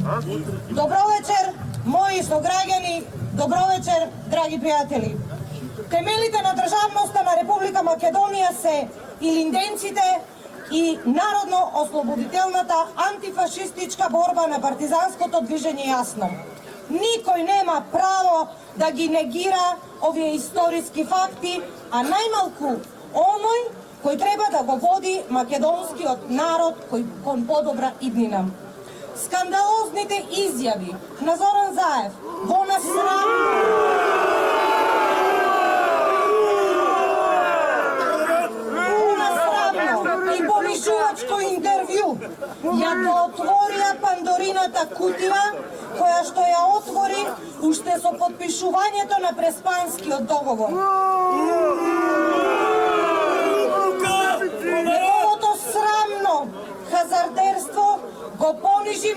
Добро вечер, мои сограѓани, добро вечер, драги пријатели. Темелите на државноста на Република Македонија се илинденците и народно-ослободителната антифашистичка борба на партизанското движење јасно. Никој нема право да ги негира овие историски факти, а најмалку оној кој треба да го води македонскиот народ кон подобра иднина. Скандалозните изјави на Зоран Заев во насрамно и понижувачко интервју ја отворија Пандорината кутија, која што ја отвори уште со потпишувањето на Преспанскиот договор. Неговото срамно хазардерство го понижи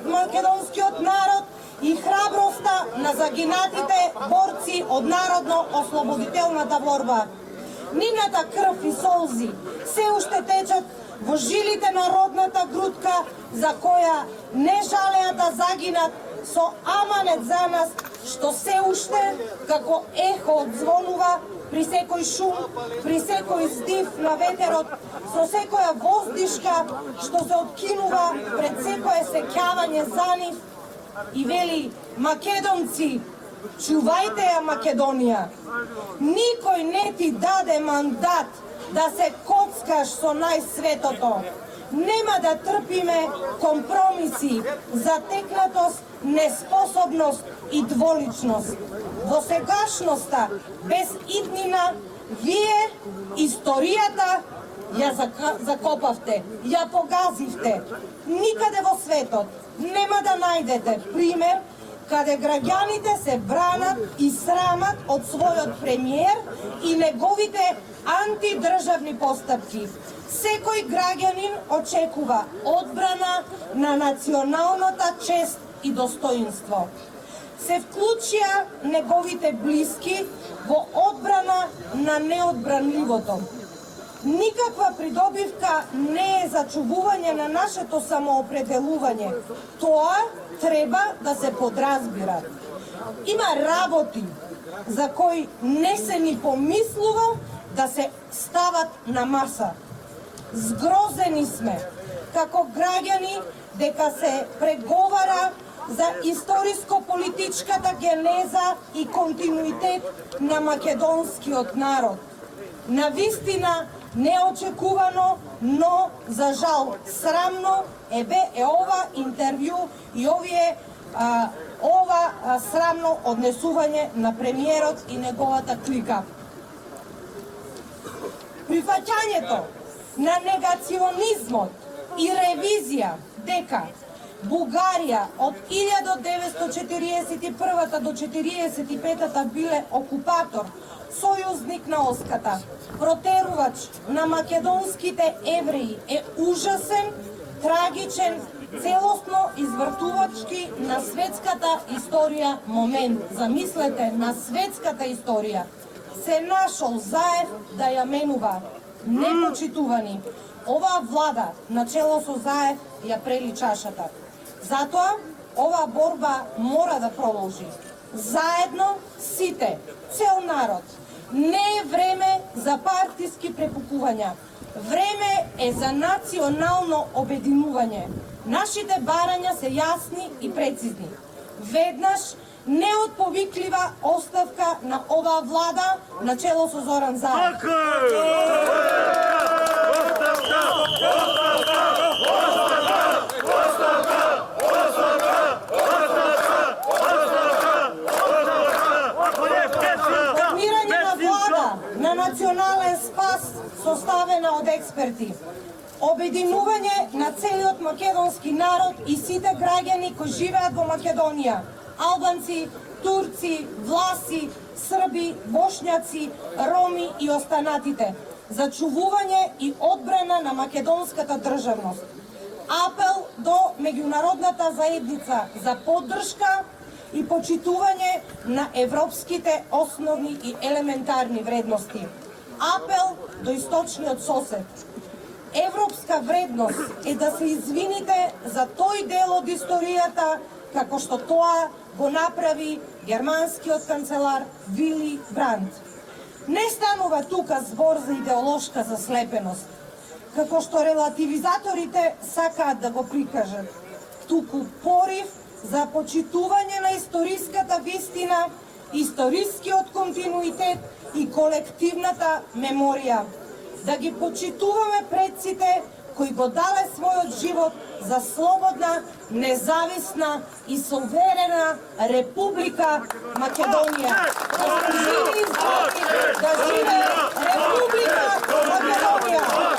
македонскиот народ и храброста на загинатите борци од народно-ослободителната борба. Нивната крв и солзи се уште течат во жилите на родната грудка, за која не жалеа да загинат со аманет за нас, што се уште како ехо одзвонува при секој шум, при секој здив на ветерот, со секоја воздишка што се откинува пред секое сеќавање за нив и вели: македонци, чувајте ја Македонија. Никој не ти даде мандат да се коцкаш со најсветото. Нема да трпиме компромиси, затекнатост, неспособност и дволичност. Во сегашноста, без иднина, вие историјата ја закопавте, ја погазивте. Никаде во светот нема да најдете пример каде граѓаните се бранат и срамат од својот премиер и неговите антидржавни постапки. Секој граѓанин очекува одбрана на националната чест и достоинство. Се вклучија неговите блиски во одбрана на неодбранливото. Никаква придобивка не е зачувување на нашето самоопределување. Тоа треба да се подразбира. Има работи за кои не се ни помислува да се стават на маса. Згрозени сме како граѓани дека се преговара за историско-политичката генеза и континуитет на македонскиот народ. Навистина неочекувано, но за жал срамно е ова интервју и ова срамно однесување на премиерот и неговата клика. Прифаќањето на негационизмот и ревизија дека Бугарија од 1941 до 1945 биле окупатор, сојузник на Оската, протерувач на македонските евреи е ужасен, трагичен, целосно извртувачки на светската историја момент. Замислете, на светската историја се нашол Заев да ја менува. Непочитувани, оваа влада начело со Заев ја прели чашата. Затоа оваа борба мора да продолжи. Заедно сите, цел народ. Не е време за партиски препукувања. Време е за национално обединување. Нашите барања се јасни и прецизни. Веднаш неотповиклива оставка на оваа влада начело со Зоран Заев. Формирање на влада на национален спас составена од експерти. Обединување на целиот македонски народ и сите граѓани кои живеат во Македонија. Албанци, турци, власи, срби, бошњаци, роми и останатите. За чувување и одбрана на македонската државност. Апел до меѓународната заедница за поддршка и почитување на европските основни и елементарни вредности. Апел до источниот сосед. европска вредност е да се извините за тој дел од историјата како што тоа го направи германскиот канцелар Вили Бранд. Не станува тука збор за идеолошка заслепеност, како што релативизаторите сакаат да го прикажат, туку порив за почитување на историската вистина, историскиот континуитет и колективната меморија. Да ги почитуваме предците кои го дале својот живот за слободна, независна и суверена Република Македонија. Да живе Република Македонија!